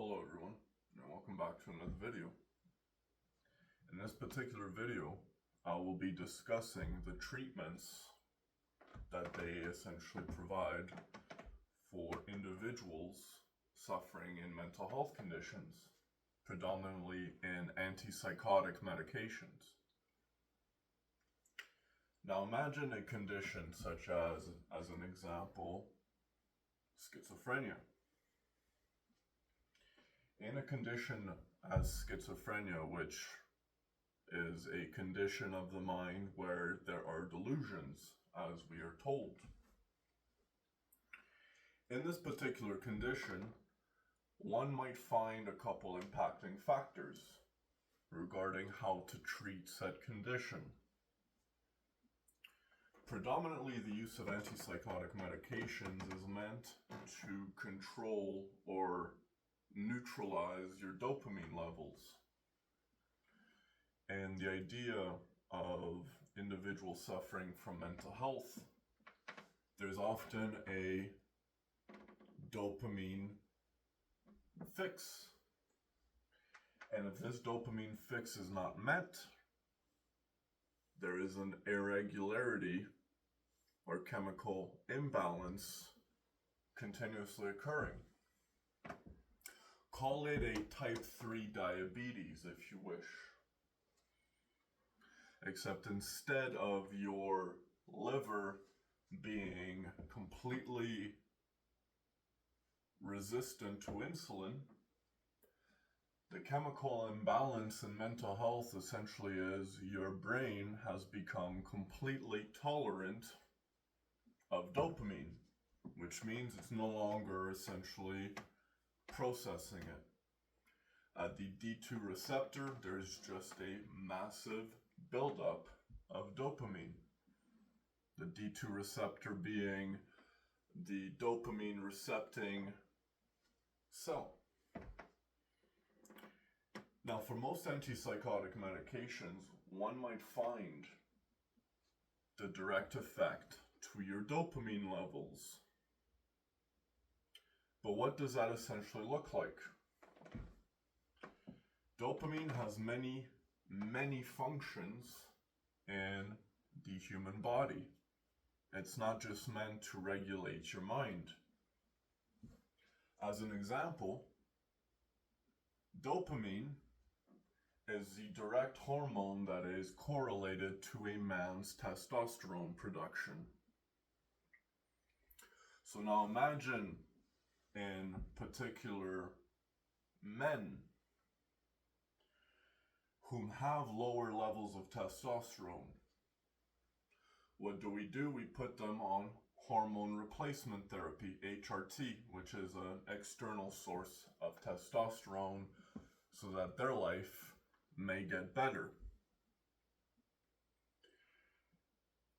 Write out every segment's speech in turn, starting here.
Hello everyone, and welcome back to another video. In this particular video, I will be discussing the treatments that they essentially provide for individuals suffering in mental health conditions, predominantly in antipsychotic medications. Now imagine a condition such as an example, schizophrenia. In a condition as schizophrenia, which is a condition of the mind where there are delusions, as we are told. In this particular condition, one might find a couple impacting factors regarding how to treat said condition. Predominantly, the use of antipsychotic medications is meant to control or neutralize your dopamine levels. And the idea of individuals suffering from mental health, there's often a dopamine fix. And if this dopamine fix is not met, there is an irregularity or chemical imbalance continuously occurring. Call it a type 3 diabetes if you wish. Except instead of your liver being completely resistant to insulin, the chemical imbalance in mental health essentially is your brain has become completely tolerant of dopamine, which means it's no longer essentially processing it. At the D2 receptor, there's just a massive buildup of dopamine. The D2 receptor being the dopamine recepting cell. Now, for most antipsychotic medications, one might find the direct effect to your dopamine levels. But what does that essentially look like? Dopamine has many functions in the human body. It's not just meant to regulate your mind. As an example, dopamine is the direct hormone that is correlated to a man's testosterone production. So now imagine in particular men whom have lower levels of testosterone. What do? We put them on hormone replacement therapy, HRT, which is an external source of testosterone so that their life may get better.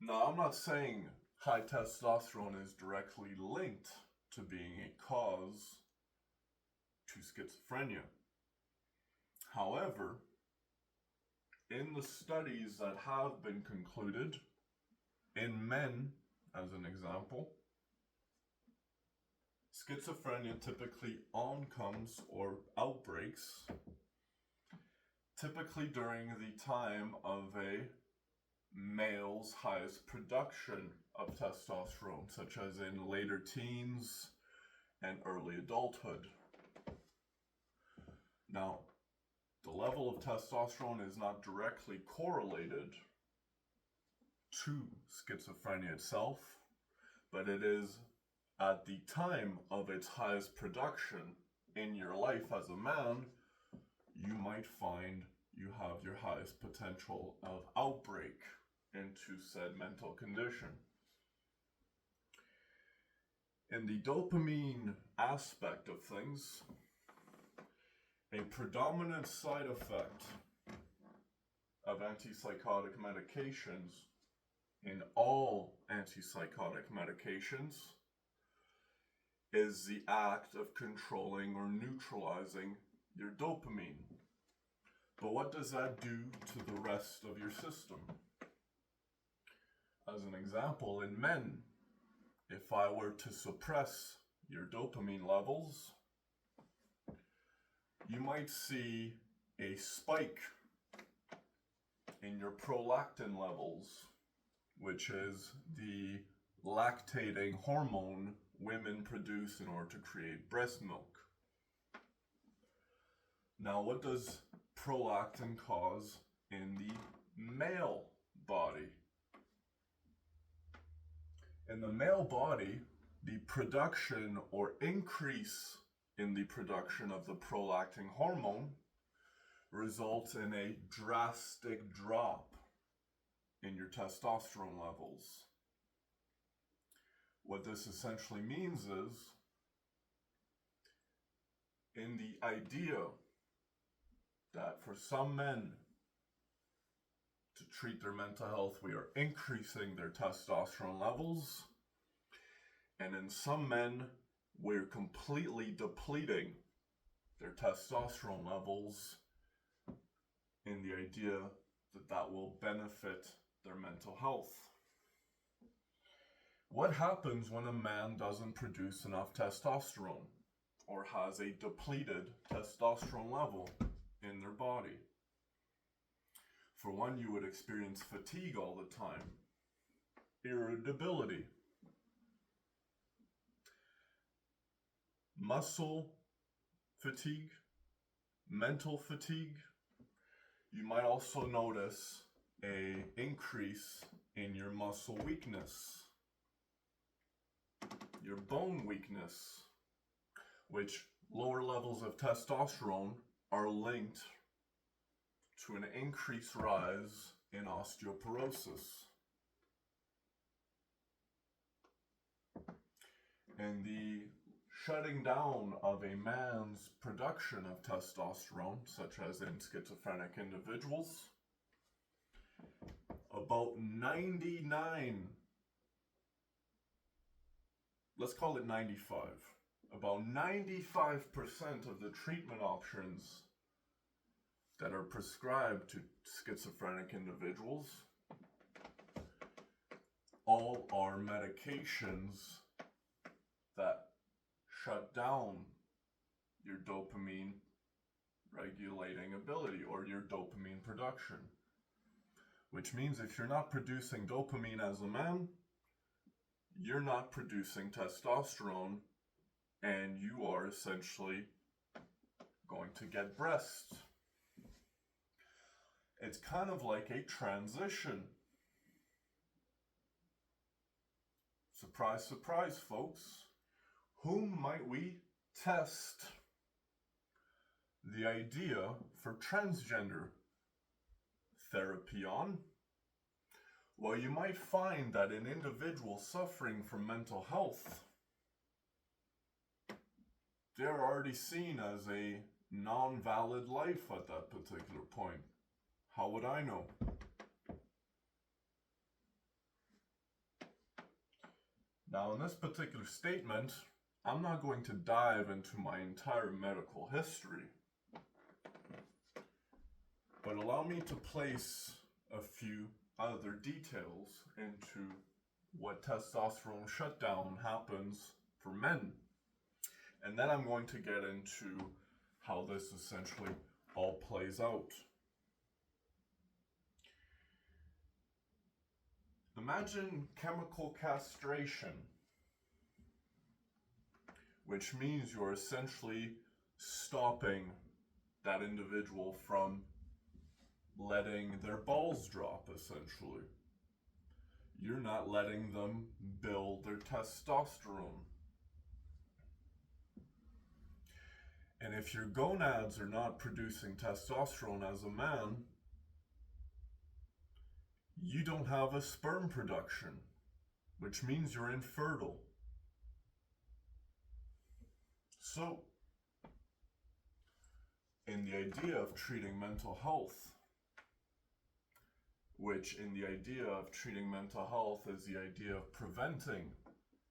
Now, I'm not saying high testosterone is directly linked to being a cause to schizophrenia. However, in the studies that have been concluded, in men, as an example, schizophrenia typically oncomes or outbreaks typically during the time of a male's highest production of testosterone, such as in later teens and early adulthood. Now, the level of testosterone is not directly correlated to schizophrenia itself, but it is at the time of its highest production in your life as a man, you might find you have your highest potential of outbreak into said mental condition. In the dopamine aspect of things, a predominant side effect of antipsychotic medications in all antipsychotic medications is the act of controlling or neutralizing your dopamine. But what does that do to the rest of your system? As an example, in men, if I were to suppress your dopamine levels, you might see a spike in your prolactin levels, which is the lactating hormone women produce in order to create breast milk. Now, what does prolactin cause in the male body? In the male body, the production or increase in the production of the prolactin hormone results in a drastic drop in your testosterone levels. What this essentially means is, in the idea that for some men to treat their mental health, we are increasing their testosterone levels, and in some men, we're completely depleting their testosterone levels in the idea that that will benefit their mental health. What happens when a man doesn't produce enough testosterone or has a depleted testosterone level in their body? For one, you would experience fatigue all the time, irritability, muscle fatigue, mental fatigue. You might also notice an increase in your muscle weakness, your bone weakness, which lower levels of testosterone are linked to an increased rise in osteoporosis. And the shutting down of a man's production of testosterone, such as in schizophrenic individuals, about 99, let's call it 95, about 95% of the treatment options that are prescribed to schizophrenic individuals all are medications that shut down your dopamine regulating ability or your dopamine production. Which means if you're not producing dopamine as a man, you're not producing testosterone, and you are essentially going to get breasts. It's kind of like a transition. Surprise, surprise, folks. Whom might we test the idea for transgender therapy on? Well, you might find that an individual suffering from mental health, they're already seen as a non-valid life at that particular point. How would I know? Now, in this particular statement, I'm not going to dive into my entire medical history, but allow me to place a few other details into what testosterone shutdown happens for men. And then I'm going to get into how this essentially all plays out. Imagine chemical castration, which means you're essentially stopping that individual from letting their balls drop, essentially. You're not letting them build their testosterone. And if your gonads are not producing testosterone as a man, you don't have a sperm production, which means you're infertile. So, in the idea of treating mental health, which in the idea of treating mental health is the idea of preventing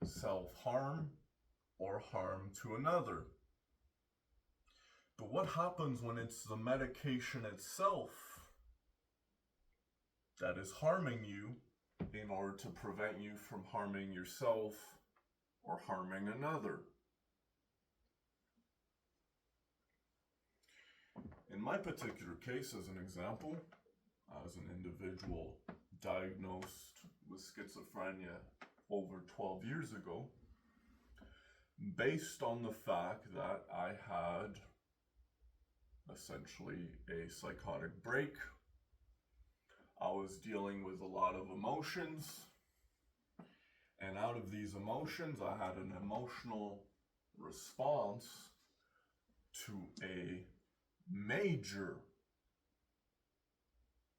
self-harm or harm to another. But what happens when it's the medication itself that is harming you in order to prevent you from harming yourself or harming another? my particular case, as an example, as an individual diagnosed with schizophrenia over 12 years ago, based on the fact that I had essentially a psychotic break, I was dealing with a lot of emotions, and out of these emotions, I had an emotional response to a major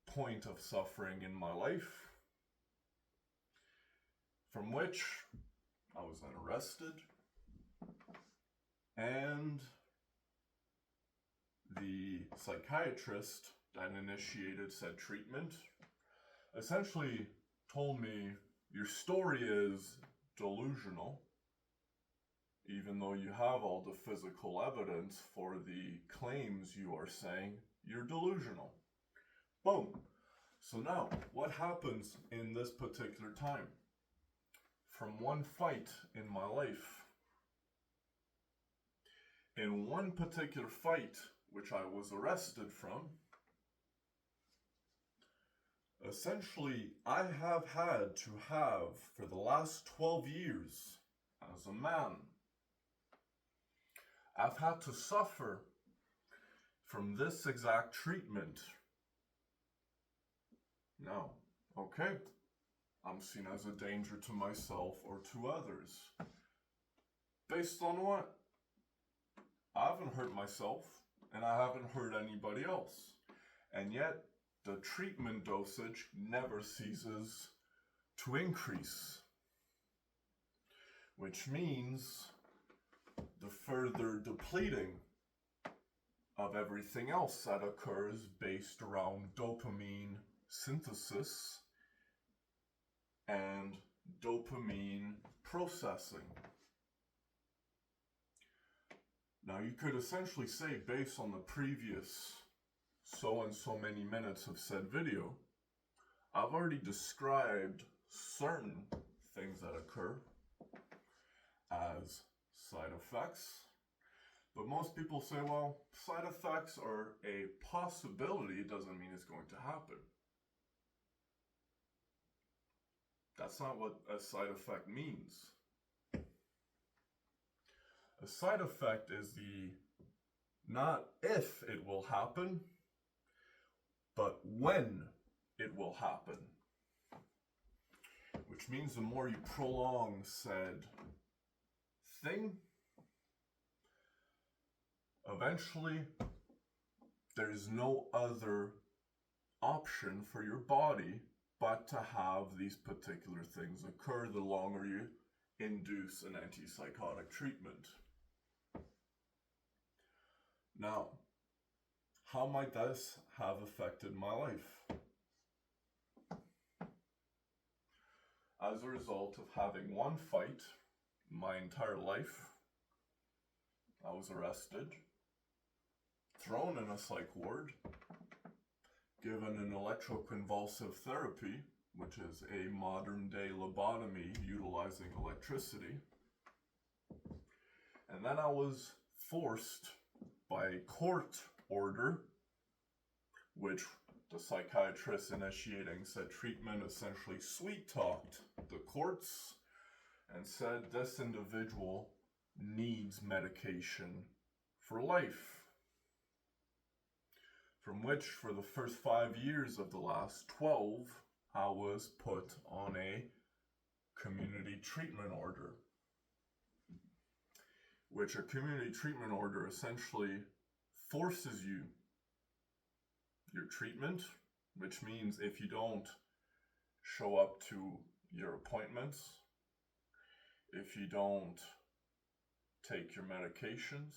point of suffering in my life, from which I was then arrested, and the psychiatrist that initiated said treatment essentially told me, your story is delusional, even though you have all the physical evidence for the claims you are saying, you're delusional. Boom. So now, what happens in this particular time? From one fight in my life, in one particular fight, which I was arrested from, essentially, I have had to have, for the last 12 years, as a man, I've had to suffer from this exact treatment. Now, okay, I'm seen as a danger to myself or to others. Based on what? I haven't hurt myself, and I haven't hurt anybody else. And yet, the treatment dosage never ceases to increase. Which means the further depleting of everything else that occurs based around dopamine synthesis and dopamine processing. Now, you could essentially say, based on the previous so and so many minutes of said video, I've already described certain things that occur as side effects. But most people say, well, side effects are a possibility, it doesn't mean it's going to happen. That's not what a side effect means. A side effect is the not if it will happen, but when it will happen. Which means the more you prolong said thing, eventually there is no other option for your body but to have these particular things occur the longer you induce an antipsychotic treatment. Now, how might this have affected my life? As a result of having one fight my entire life, I was arrested, thrown in a psych ward, given an electroconvulsive therapy, which is a modern day lobotomy utilizing electricity. And then I was forced by a court order, which the psychiatrist initiating said treatment essentially sweet-talked the courts and said this individual needs medication for life. From which, for the first 5 years of the last 12, I was put on a community treatment order. Which a community treatment order essentially forces you your treatment, which means if you don't show up to your appointments, if you don't take your medications,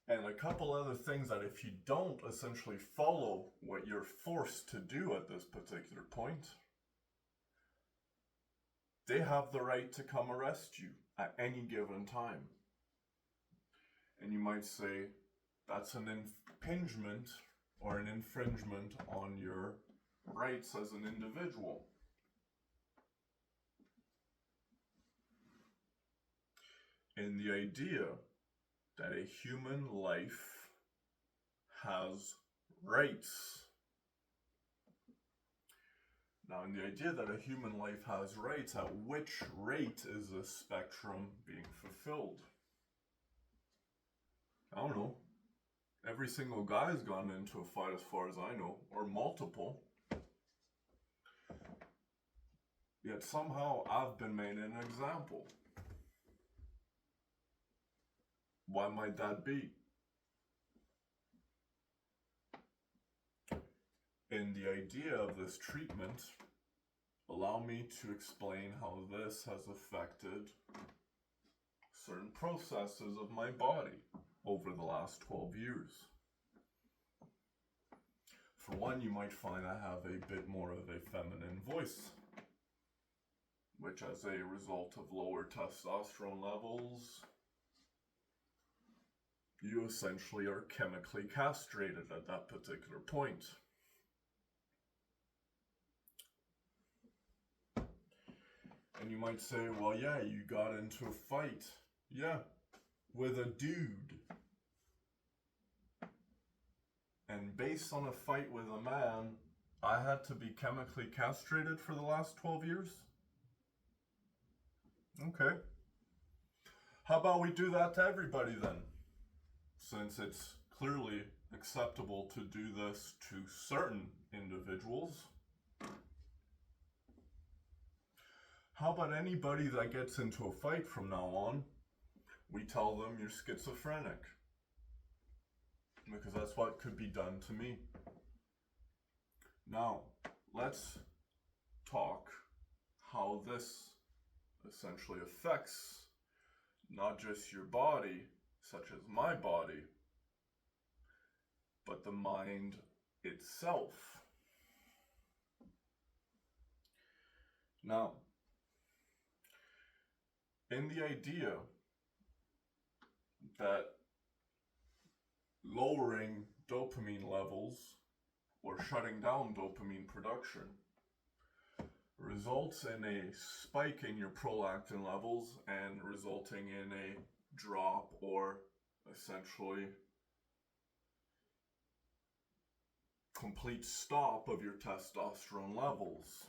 and a couple other things that if you don't essentially follow what you're forced to do at this particular point, they have the right to come arrest you at any given time. And you might say, that's an impingement or an infringement on your rights as an individual. In the idea that a human life has rights. Now, in the idea that a human life has rights, at which rate is the spectrum being fulfilled? I don't know. Every single guy's gone into a fight as far as I know, or multiple. Yet somehow I've been made an example. Why might that be? In the idea of this treatment, allow me to explain how this has affected certain processes of my body over the last 12 years. For one, you might find I have a bit more of a feminine voice, which as a result of lower testosterone levels, you essentially are chemically castrated at that particular point. And you might say, well, yeah, you got into a fight. Yeah, with a dude. And based on a fight with a man, I had to be chemically castrated for the last 12 years? Okay. How about we do that to everybody then? Since it's clearly acceptable to do this to certain individuals. How about anybody that gets into a fight from now on, we tell them you're schizophrenic? Because that's what could be done to me. Now, let's talk how this essentially affects not just your body, such as my body, but the mind itself. Now, in the idea that lowering dopamine levels or shutting down dopamine production results in a spike in your prolactin levels and resulting in a drop or essentially complete stop of your testosterone levels.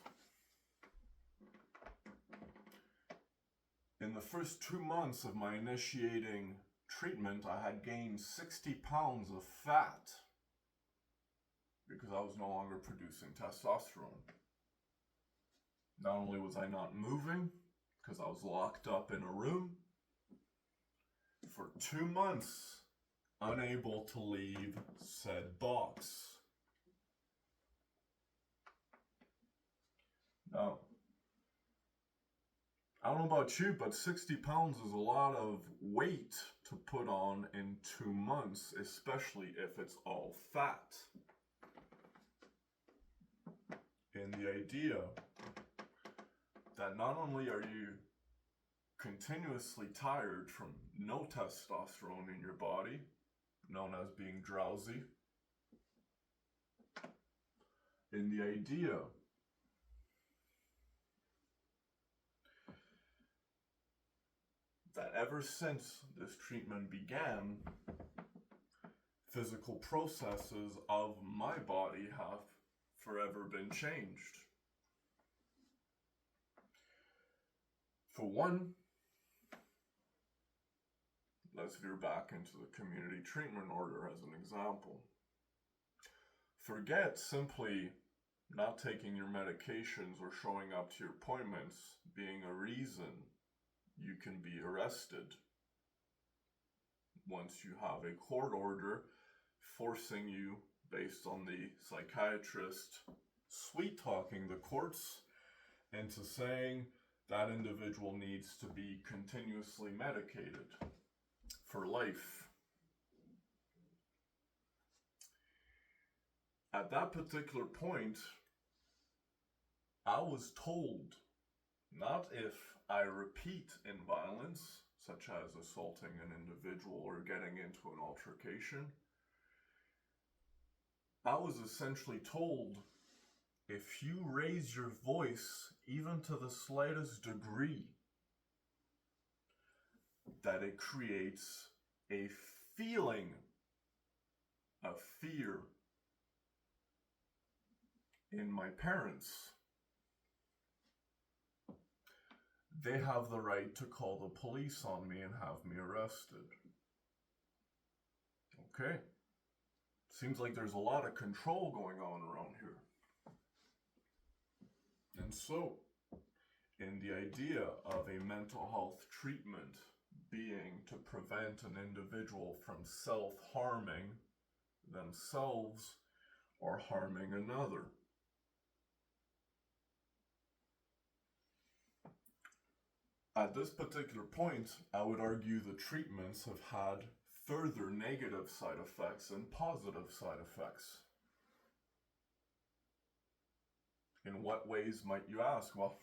In the first 2 months of my initiating treatment, I had gained 60 pounds of fat because I was no longer producing testosterone. Not only was I not moving, because I was locked up in a room, for 2 months, unable to leave said box. Now, I don't know about you, but 60 pounds is a lot of weight to put on in 2 months, especially if it's all fat. In the idea that not only are you continuously tired from no testosterone in your body, known as being drowsy, in the idea that ever since this treatment began, physical processes of my body have forever been changed. For one, let's veer back into the community treatment order as an example. Forget simply not taking your medications or showing up to your appointments being a reason you can be arrested once you have a court order forcing you, based on the psychiatrist sweet talking the courts into saying that individual needs to be continuously medicated for life. At that particular point, I was told, not if I repeat in violence, such as assaulting an individual or getting into an altercation, I was essentially told, if you raise your voice even to the slightest degree, that it creates a feeling a fear in my parents, they have the right to call the police on me and have me arrested. Okay. Seems like there's a lot of control going on around here. And so, in the idea of a mental health treatment being to prevent an individual from self-harming themselves or harming another. At this particular point, I would argue the treatments have had further negative side effects and positive side effects. In what ways might you ask? Well,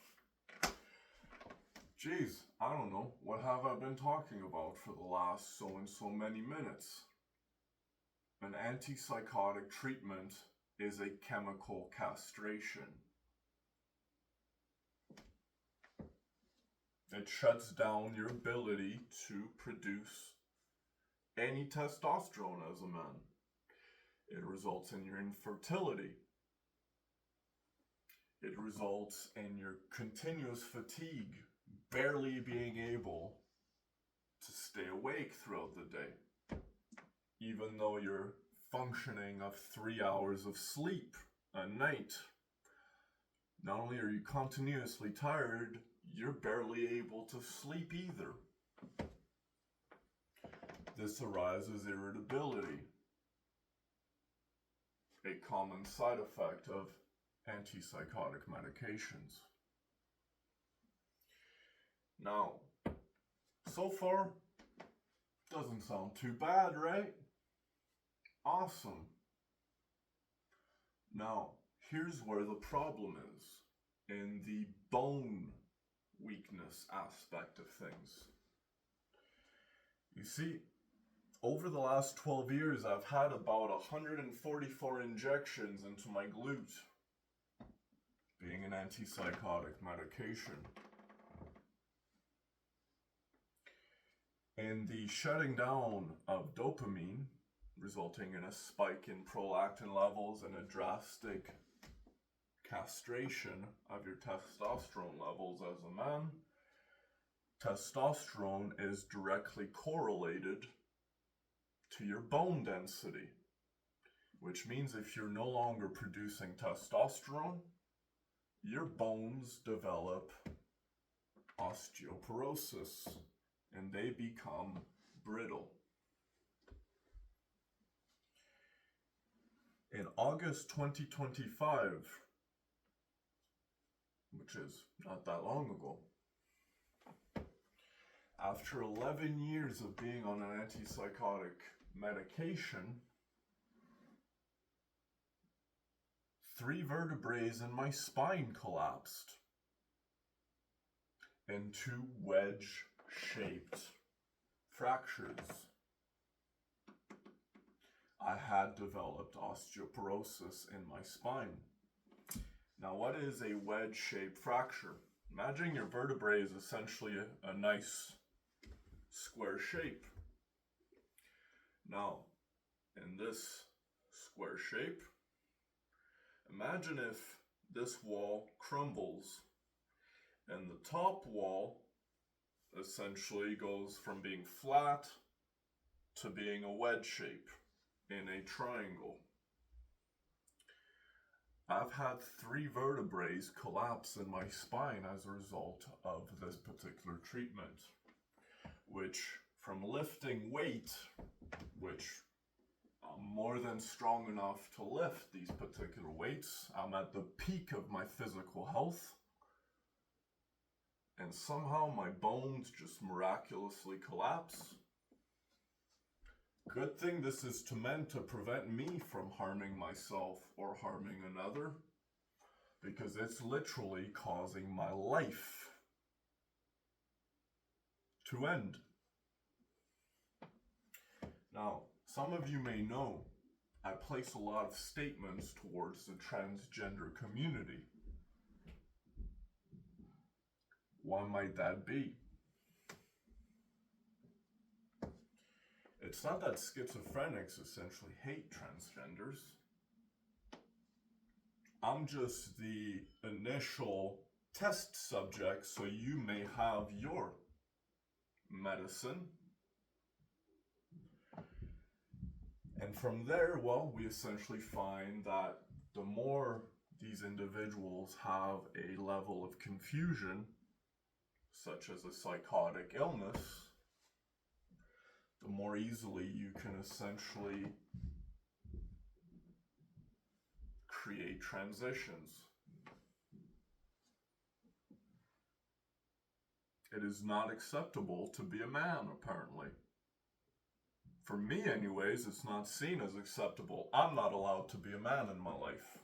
geez, I don't know. What have I been talking about for the last so and so many minutes? An antipsychotic treatment is a chemical castration. It shuts down your ability to produce any testosterone as a man. It results in your infertility. It results in your continuous fatigue, barely being able to stay awake throughout the day, even though you're functioning of 3 hours of sleep a night. Not only are you continuously tired, you're barely able to sleep either. This arises irritability, a common side effect of antipsychotic medications. Now, so far, doesn't sound too bad, right? Awesome. Now, here's where the problem is, in the bone weakness aspect of things. You see, over the last 12 years, I've had about 144 injections into my glute, being an antipsychotic medication. And the shutting down of dopamine, resulting in a spike in prolactin levels and a drastic castration of your testosterone levels as a man. Testosterone is directly correlated to your bone density, which means if you're no longer producing testosterone, your bones develop osteoporosis and they become brittle. In August 2025, which is not that long ago, after 11 years of being on an antipsychotic medication, 3 vertebrae in my spine collapsed into wedge-shaped fractures. I had developed osteoporosis in my spine. Now, what is a wedge-shaped fracture? Imagine your vertebrae is essentially a nice square shape. Now, in this square shape, imagine if this wall crumbles and the top wall essentially goes from being flat to being a wedge shape in a triangle. I've had 3 vertebrae collapse in my spine as a result of this particular treatment, which from lifting weight, which I'm more than strong enough to lift these particular weights, I'm at the peak of my physical health, and somehow my bones just miraculously collapse. Good thing this is meant to prevent me from harming myself or harming another, because it's literally causing my life to end. Now, some of you may know I place a lot of statements towards the transgender community. Why might that be? It's not that schizophrenics essentially hate transgenders. I'm just the initial test subject, so you may have your medicine. And from there, well, we essentially find that the more these individuals have a level of confusion, such as a psychotic illness, the more easily you can essentially create transitions. It is not acceptable to be a man, apparently. For me, anyways, it's not seen as acceptable. I'm not allowed to be a man in my life.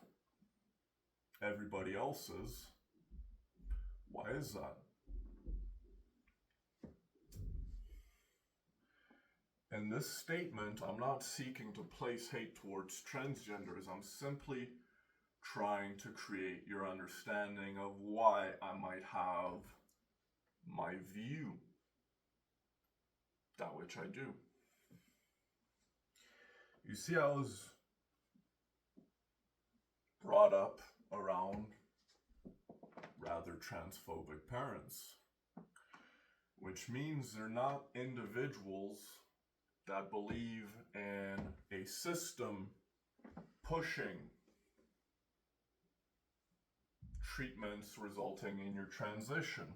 Everybody else is. Why is that? In this statement, I'm not seeking to place hate towards transgenders. I'm simply trying to create your understanding of why I might have my view, that which I do. You see, I was brought up around rather transphobic parents, which means they're not individuals that believe in a system pushing treatments resulting in your transition.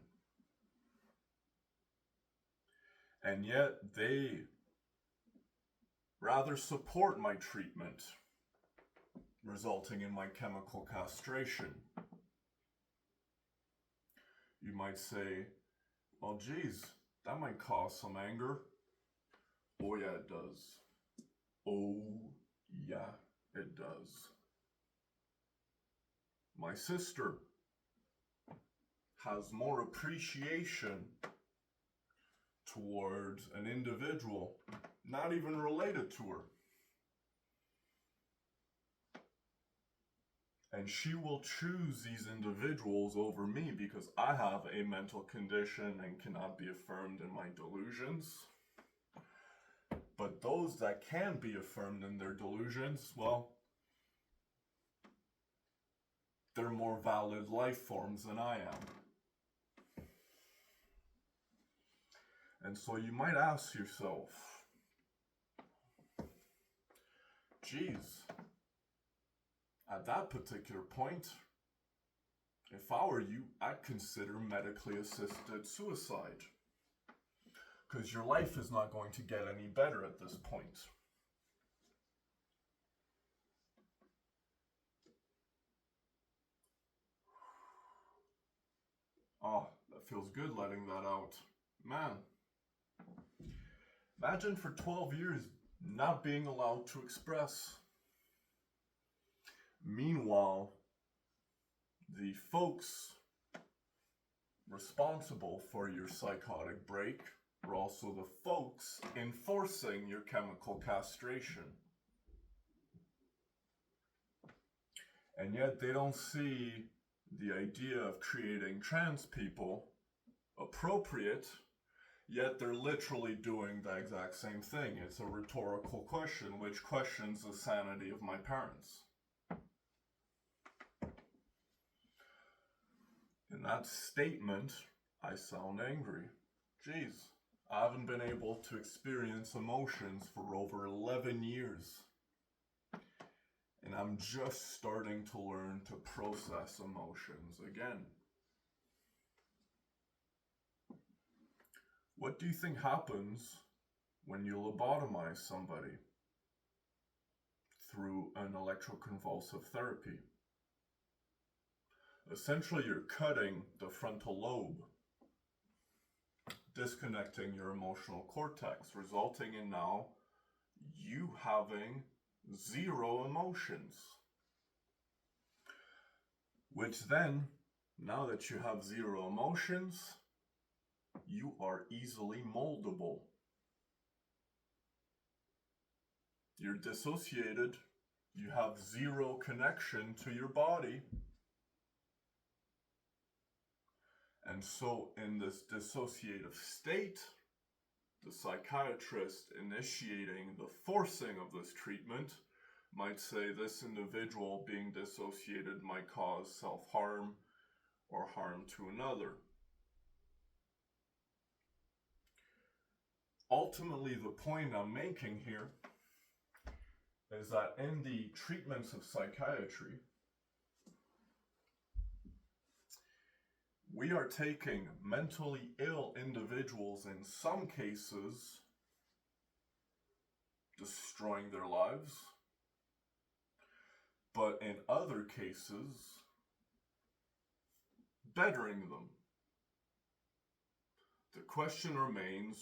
And yet they rather support my treatment resulting in my chemical castration. You might say, well, geez, that might cause some anger. Oh yeah, it does. Oh yeah, it does. My sister has more appreciation towards an individual not even related to her. And she will choose these individuals over me because I have a mental condition and cannot be affirmed in my delusions. But those that can be affirmed in their delusions, well, they're more valid life forms than I am. And so you might ask yourself, geez, at that particular point, if I were you, I'd consider medically assisted suicide. Because your life is not going to get any better at this point. Oh, that feels good letting that out. Man, imagine for 12 years not being allowed to express. Meanwhile, the folks responsible for your psychotic break are also the folks enforcing your chemical castration. And yet they don't see the idea of creating trans people appropriate, yet they're literally doing the exact same thing. It's a rhetorical question which questions the sanity of my parents. In that statement, I sound angry. Geez, I haven't been able to experience emotions for over 11 years. And I'm just starting to learn to process emotions again. What do you think happens when you lobotomize somebody through an electroconvulsive therapy? Essentially, you're cutting the frontal lobe, disconnecting your emotional cortex, resulting in now you having zero emotions. Which then, now that you have zero emotions, you are easily moldable. You're dissociated, you have zero connection to your body. And so in this dissociative state, The psychiatrist initiating the forcing of this treatment might say this individual being dissociated might cause self-harm or harm to another. Ultimately, the point I'm making here is that in the treatments of psychiatry, we are taking mentally ill individuals, in some cases, destroying their lives, but in other cases, bettering them. The question remains,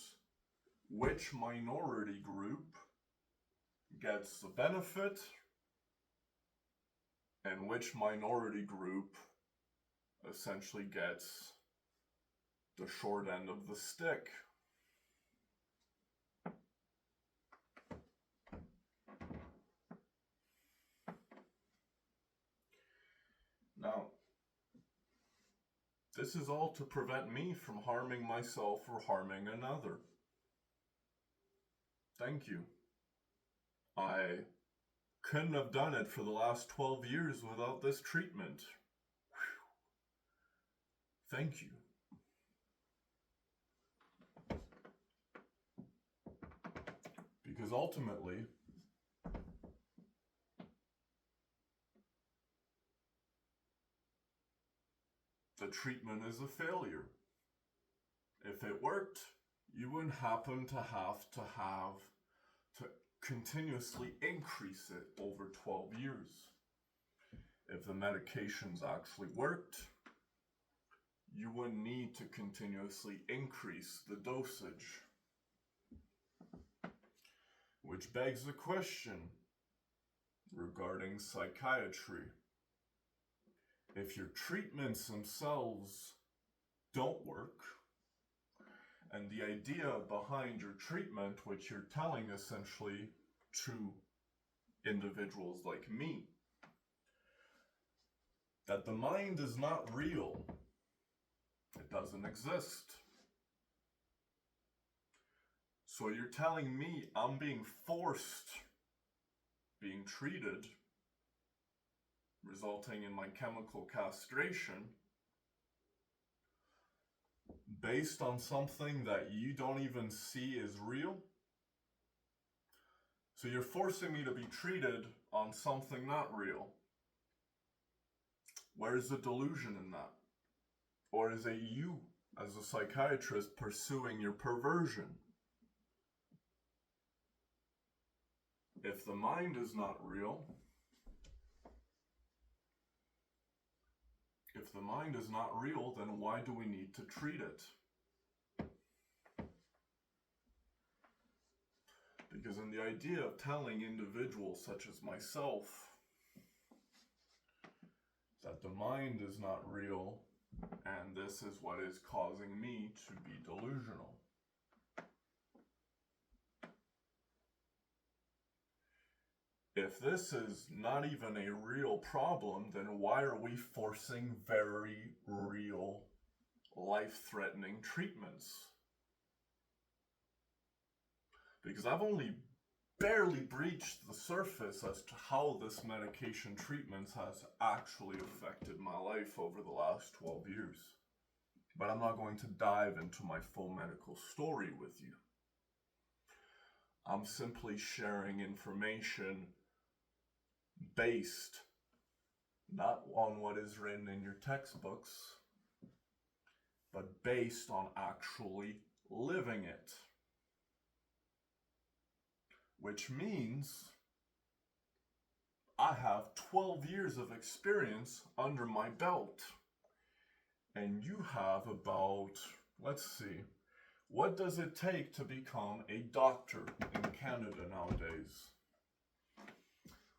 which minority group gets the benefit and which minority group essentially gets the short end of the stick? Now, this is all to prevent me from harming myself or harming another. Thank you. I couldn't have done it for the last 12 years without this treatment. Whew. Thank you. Because ultimately, the treatment is a failure. If it worked, you wouldn't happen to have to continuously increase it over 12 years. If the medications actually worked, you wouldn't need to continuously increase the dosage. Which begs the question regarding psychiatry. If your treatments themselves don't work, and the idea behind your treatment, which you're telling essentially to individuals like me, that the mind is not real, it doesn't exist. So you're telling me I'm being forced, being treated, resulting in my chemical castration, based on something that you don't even see as real? So you're forcing me to be treated on something not real. Where's the delusion in that? Or is it you, as a psychiatrist, pursuing your perversion? If the mind is not real, then why do we need to treat it? Because in the idea of telling individuals such as myself that the mind is not real and this is what is causing me to be delusional. If this is not even a real problem, then why are we forcing very real, life-threatening treatments? Because I've only barely breached the surface as to how this medication treatment has actually affected my life over the last 12 years. But I'm not going to dive into my full medical story with you. I'm simply sharing information based not on what is written in your textbooks, but based on actually living it. Which means I have 12 years of experience under my belt. And you have about, let's see, what does it take to become a doctor in Canada nowadays?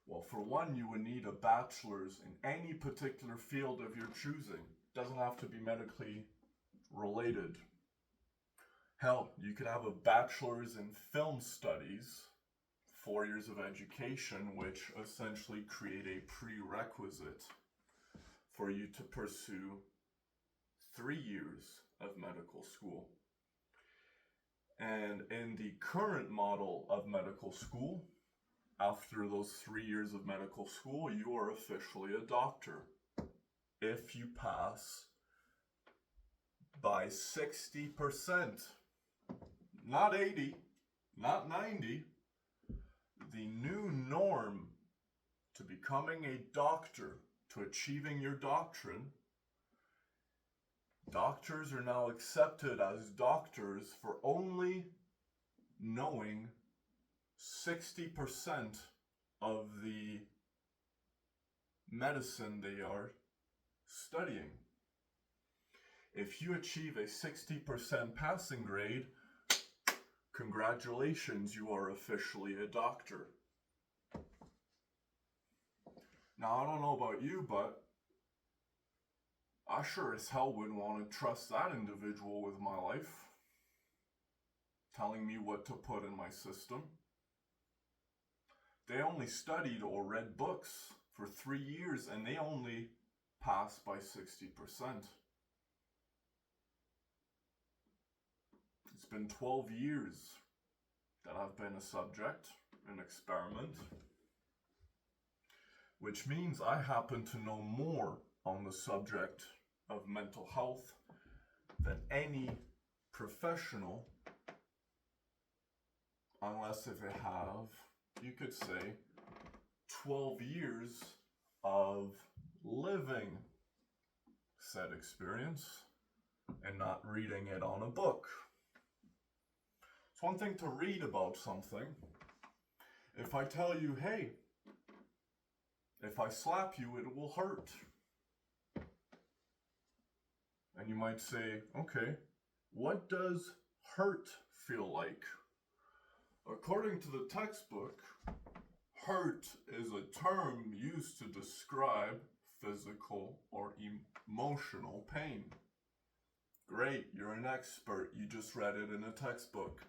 Well, for one, you would need a bachelor's in any particular field of your choosing. It doesn't have to be medically related. Hell, you could have a bachelor's in film studies, 4 years of education, which essentially create a prerequisite for you to pursue 3 years of medical school. And in the current model of medical school, after those 3 years of medical school, you are officially a doctor. If you pass by 60%, not 80, not 90, the new norm to becoming a doctor, to achieving your doctrine, doctors are now accepted as doctors for only knowing 60% of the medicine they are studying. If you achieve a 60% passing grade, congratulations, you are officially a doctor. Now, I don't know about you, but I sure as hell wouldn't want to trust that individual with my life, telling me what to put in my system. They only studied or read books for 3 years and they only passed by 60%. It's been 12 years that I've been a subject, an experiment, which means I happen to know more on the subject of mental health than any professional, unless if they have, you could say, 12 years of living said experience and not reading it on a book. It's one thing to read about something. If I tell you, hey, if I slap you, it will hurt. And you might say, okay, what does hurt feel like? According to the textbook, hurt is a term used to describe physical or emotional pain. Great, you're an expert. You just read it in a textbook.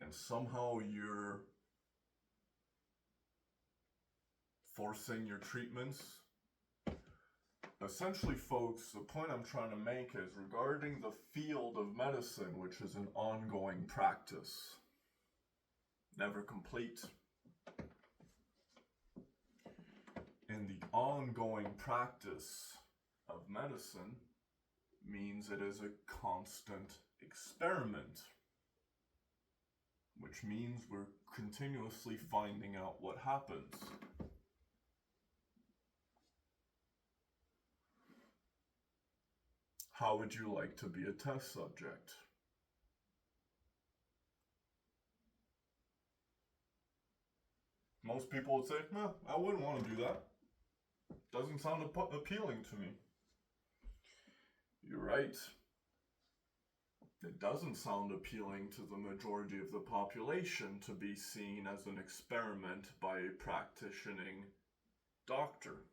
And somehow you're forcing your treatments. Essentially, folks, the point I'm trying to make is regarding the field of medicine, which is an ongoing practice, never complete. In the ongoing practice of medicine means it is a constant experiment, which means we're continuously finding out what happens. How would you like to be a test subject? Most people would say, no, I wouldn't want to do that. Doesn't sound appealing to me. You're right. It doesn't sound appealing to the majority of the population to be seen as an experiment by a practicing doctor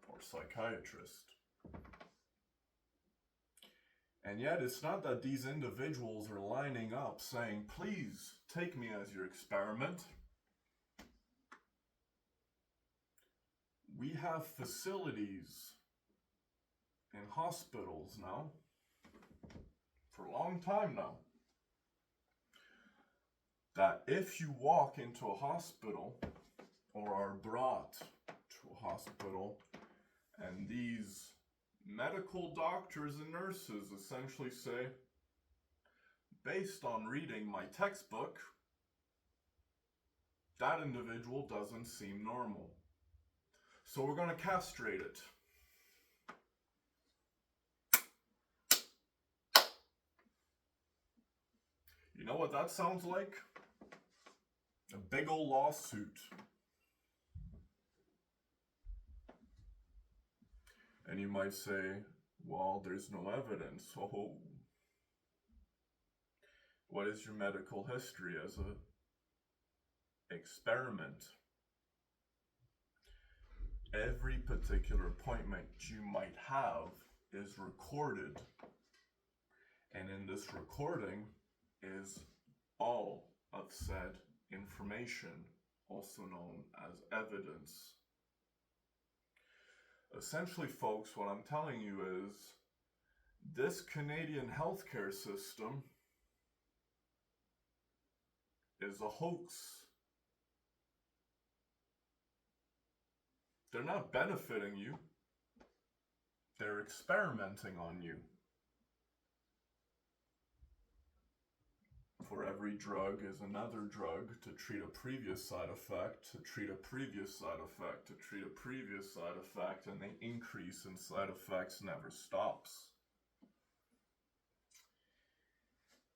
or psychiatrist. And yet it's not that these individuals are lining up saying, please take me as your experiment. We have facilities in hospitals now, for a long time now, that if you walk into a hospital or are brought to a hospital and these medical doctors and nurses essentially say, based on reading my textbook, that individual doesn't seem normal. So we're going to castrate it. You know what that sounds like? A big old lawsuit. And you might say, well, there's no evidence. Oh, what is your medical history as an experiment? Every particular appointment you might have is recorded. And in this recording is all of said information, also known as evidence. Essentially, folks, what I'm telling you is this Canadian healthcare system is a hoax. They're not benefiting you. They're experimenting on you. For every drug is another drug to treat a previous side effect, to treat a previous side effect, to treat a previous side effect, and the increase in side effects never stops.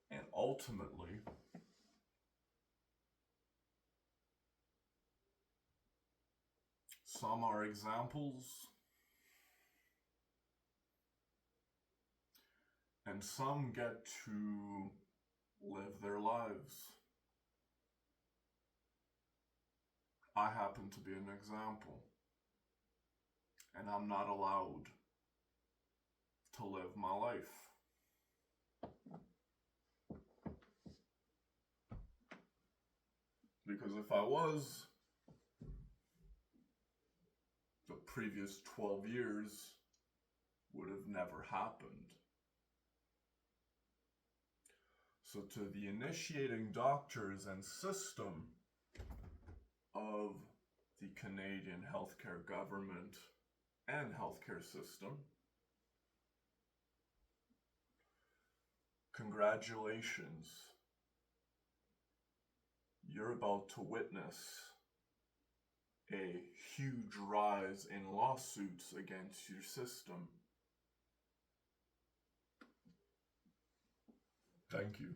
And ultimately, some are examples, and some get to live their lives. I happen to be an example, and I'm not allowed to live my life. Because if I was, the previous 12 years would have never happened. So to the initiating doctors and system of the Canadian healthcare government and healthcare system, congratulations. You're about to witness a huge rise in lawsuits against your system. Thank you.